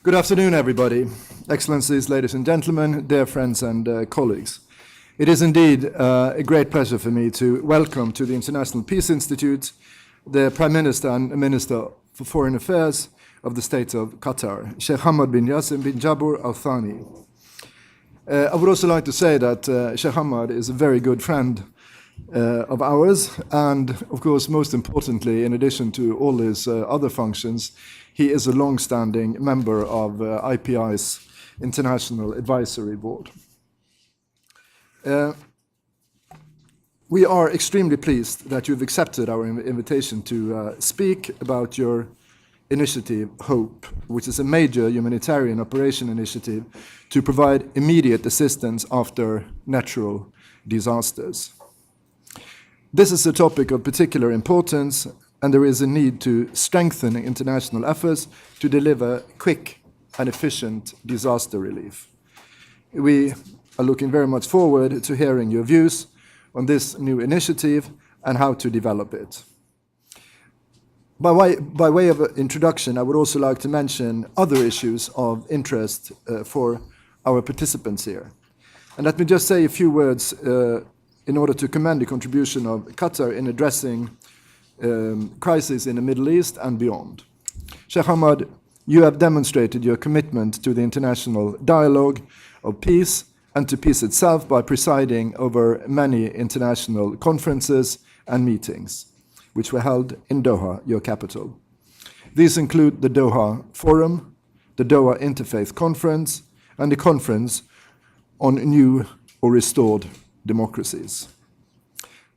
Good afternoon, everybody. Excellencies, ladies and gentlemen, dear friends and colleagues. It is indeed a great pleasure for me to welcome to the International Peace Institute the Prime Minister and Minister for Foreign Affairs of the State of Qatar, Sheikh Hamad bin Yassim bin Jaber Al Thani. I would also like to say that Sheikh Hamad is a very good friend of ours, and of course, most importantly, in addition to all his other functions, he is a long-standing member of IPI's International Advisory Board. We are extremely pleased that you've accepted our invitation to speak about your initiative, HOPE, which is a major humanitarian operation initiative to provide immediate assistance after natural disasters. This is a topic of particular importance, and there is a need to strengthen international efforts to deliver quick and efficient disaster relief. We are looking very much forward to hearing your views on this new initiative and how to develop it. By way of introduction, I would also like to mention other issues of interest for our participants here. And let me just say a few words in order to commend the contribution of Qatar in addressing crises in the Middle East and beyond. Sheikh Hamad, you have demonstrated your commitment to the international dialogue of peace and to peace itself by presiding over many international conferences and meetings, which were held in Doha, your capital. These include the Doha Forum, the Doha Interfaith Conference, and the Conference on New or Restored Democracies.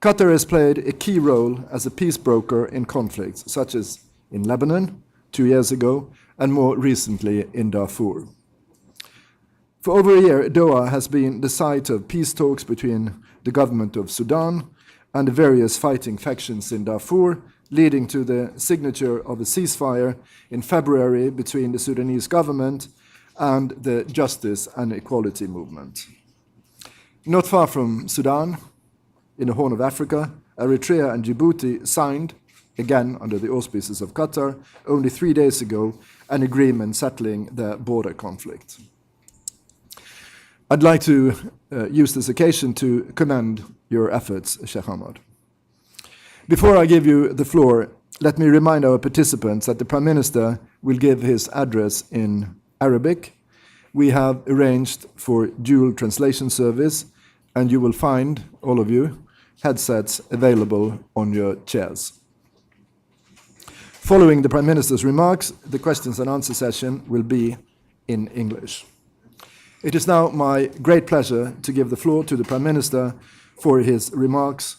Qatar has played a key role as a peace broker in conflicts, such as in Lebanon 2 years ago, and more recently in Darfur. For over a year, Doha has been the site of peace talks between the government of Sudan and the various fighting factions in Darfur, leading to the signature of a ceasefire in February between the Sudanese government and the Justice and Equality Movement. Not far from Sudan, in the Horn of Africa, Eritrea and Djibouti signed, again under the auspices of Qatar, only 3 days ago, an agreement settling the border conflict. I'd like to use this occasion to commend your efforts, Sheikh Hamad. Before I give you the floor, let me remind our participants that the Prime Minister will give his address in Arabic. We have arranged for dual translation service, and you will find, all of you, headsets available on your chairs. Following the Prime Minister's remarks, the questions and answer session will be in English. It is now my great pleasure to give the floor to the Prime Minister for his remarks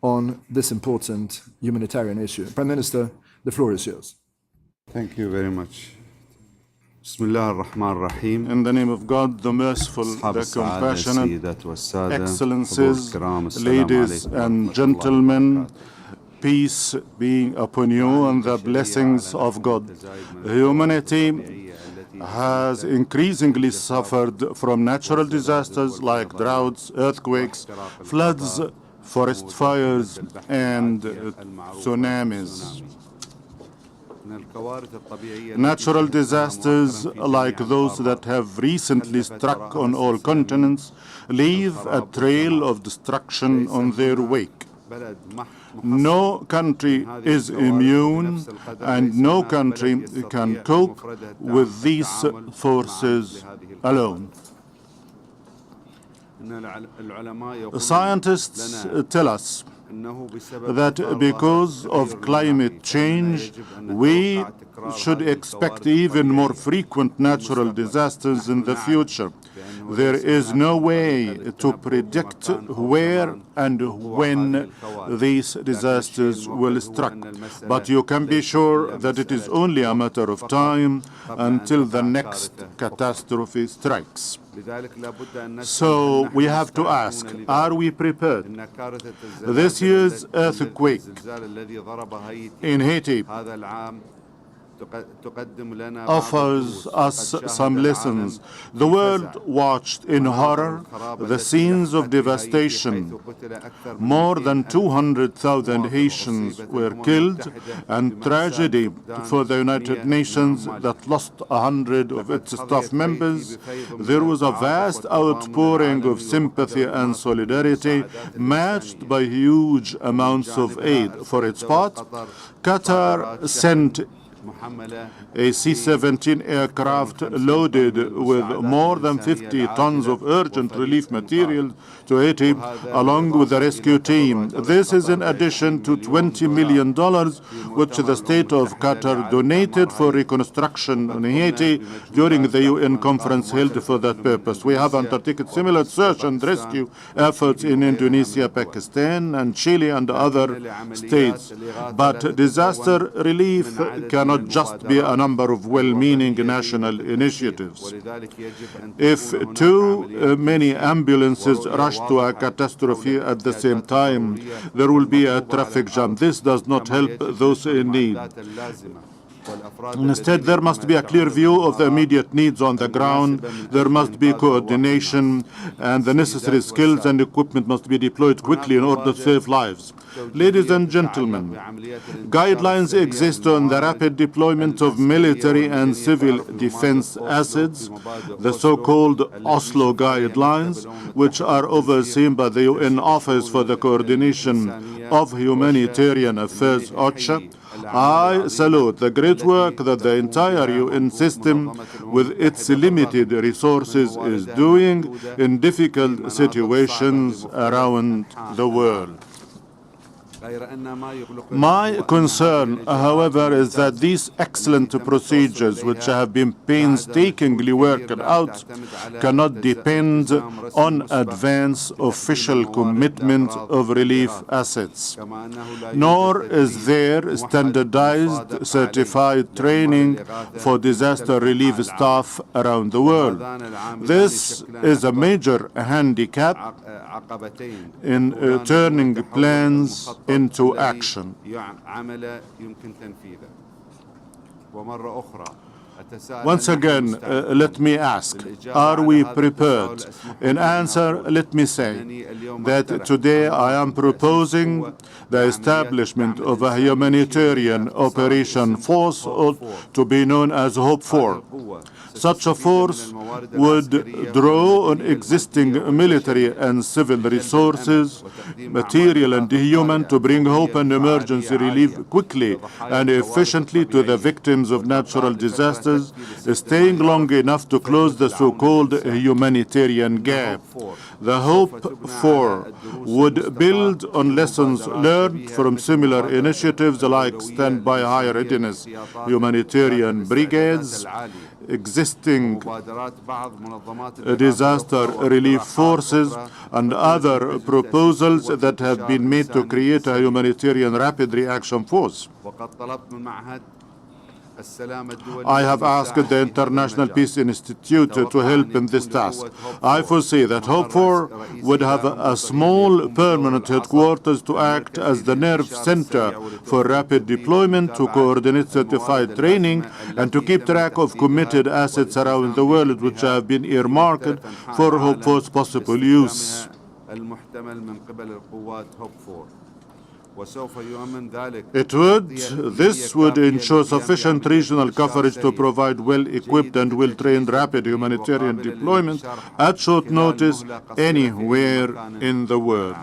on this important humanitarian issue. Prime Minister, the floor is yours. Thank you very much. Bismillah ar-Rahman ar-Rahim. In the name of God, the merciful, the compassionate, excellencies, ladies and gentlemen, peace being upon you and the blessings of God. Humanity has increasingly suffered from natural disasters like droughts, earthquakes, floods, forest fires, and tsunamis. Natural disasters like those that have recently struck on all continents leave a trail of destruction on their wake. No country is immune, and no country can cope with these forces alone. Scientists tell us that because of climate change, we should expect even more frequent natural disasters in the future. There is no way to predict where and when these disasters will strike, but you can be sure that it is only a matter of time until the next catastrophe strikes. So we have to ask, are we prepared? This year's earthquake in Haiti offers us some lessons. The world watched in horror the scenes of devastation. More than 200,000 Haitians were killed, and tragedy for the United Nations that lost 100 of its staff members. There was a vast outpouring of sympathy and solidarity, matched by huge amounts of aid. For its part, Qatar sent a C-17 aircraft loaded with more than 50 tons of urgent relief material to Haiti, along with the rescue team. This is in addition to $20 million, which the state of Qatar donated for reconstruction in Haiti during the UN conference held for that purpose. We have undertaken similar search and rescue efforts in Indonesia, Pakistan, and Chile, and other states. But disaster relief cannot just be a number of well-meaning national initiatives. If too many ambulances rush to a catastrophe at the same time, there will be a traffic jam. This does not help those in need. Instead, there must be a clear view of the immediate needs on the ground. There must be coordination, and the necessary skills and equipment must be deployed quickly in order to save lives. Ladies and gentlemen, guidelines exist on the rapid deployment of military and civil defense assets, the so-called Oslo guidelines, which are overseen by the UN Office for the Coordination of Humanitarian Affairs, OCHA. I salute the great work that the entire UN system, with its limited resources, is doing in difficult situations around the world. My concern, however, is that these excellent procedures, which have been painstakingly worked out, cannot depend on advance official commitment of relief assets. Nor is there standardized, certified training for disaster relief staff around the world. This is a major handicap in turning plans into action. Once again, let me ask, are we prepared? In answer, let me say that today I am proposing the establishment of a humanitarian operation force to be known as Hope 4. Such a force would draw on existing military and civil resources, material and human, to bring hope and emergency relief quickly and efficiently to the victims of natural disasters, staying long enough to close the so-called humanitarian gap. The Hope 4 would build on lessons learned from similar initiatives like standby high readiness humanitarian brigades, existing disaster relief forces, and other proposals that have been made to create a humanitarian rapid reaction force. I have asked the International Peace Institute to help in this task. I foresee that Hope 4 would have a small permanent headquarters to act as the nerve center for rapid deployment, to coordinate certified training, and to keep track of committed assets around the world which have been earmarked for Hope 4's possible use. This would ensure sufficient regional coverage to provide well-equipped and well-trained rapid humanitarian deployment at short notice anywhere in the world.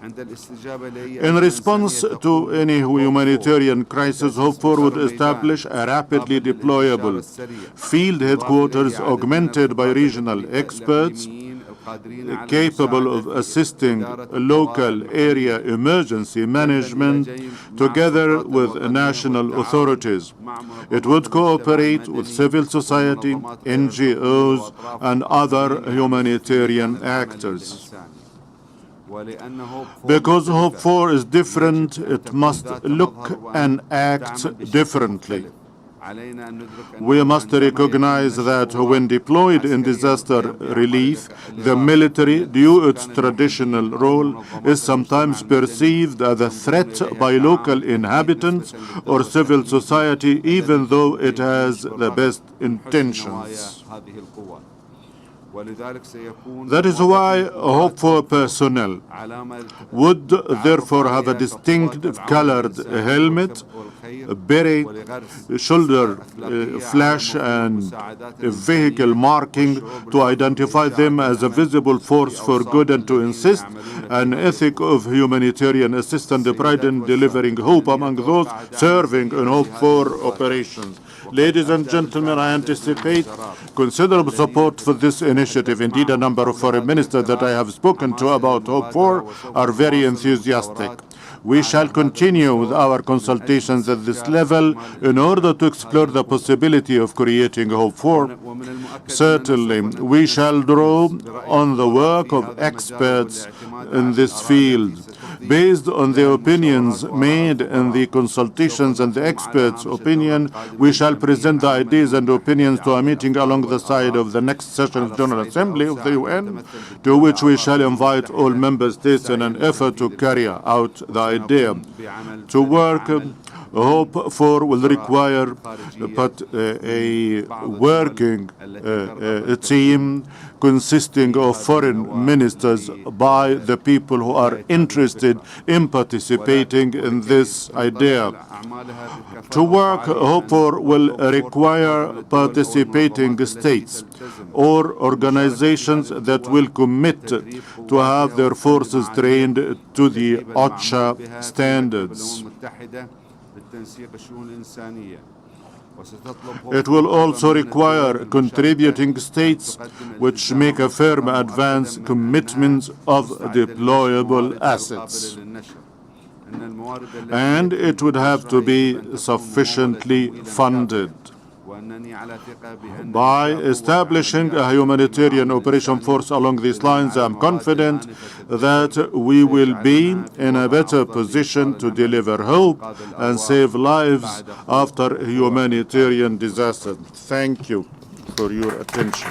In response to any humanitarian crisis, Hope 4 would establish a rapidly deployable field headquarters augmented by regional experts capable of assisting local area emergency management together with national authorities. It would cooperate with civil society, NGOs, and other humanitarian actors. Because Hope 4 is different, it must look and act differently. We must recognize that when deployed in disaster relief, the military, due its traditional role, is sometimes perceived as a threat by local inhabitants or civil society, even though it has the best intentions. That is why Hope for personnel would therefore have a distinctive colored helmet, a beret, shoulder flash, and a vehicle marking to identify them as a visible force for good and to insist an ethic of humanitarian assistance, the pride in delivering hope among those serving in Hope for operations. Ladies and gentlemen, I anticipate considerable support for this initiative. Indeed, a number of foreign ministers that I have spoken to about Hope for are very enthusiastic. We shall continue with our consultations at this level in order to explore the possibility of creating Hope for. Certainly, we shall draw on the work of experts in this field. Based on the opinions made in the consultations and the experts' opinion, we shall present the ideas and opinions to a meeting along the side of the next session of General Assembly of the UN, to which we shall invite all member states in an effort to carry out the idea. To work, Hope for will require a working team consisting of foreign ministers by the people who are interested in participating in this idea. To work, Hope for will require participating states or organizations that will commit to have their forces trained to the OCHA standards. It will also require contributing states which make a firm advance commitment of deployable assets. And it would have to be sufficiently funded. By establishing a humanitarian operation force along these lines, I am confident that we will be in a better position to deliver hope and save lives after humanitarian disaster. Thank you for your attention.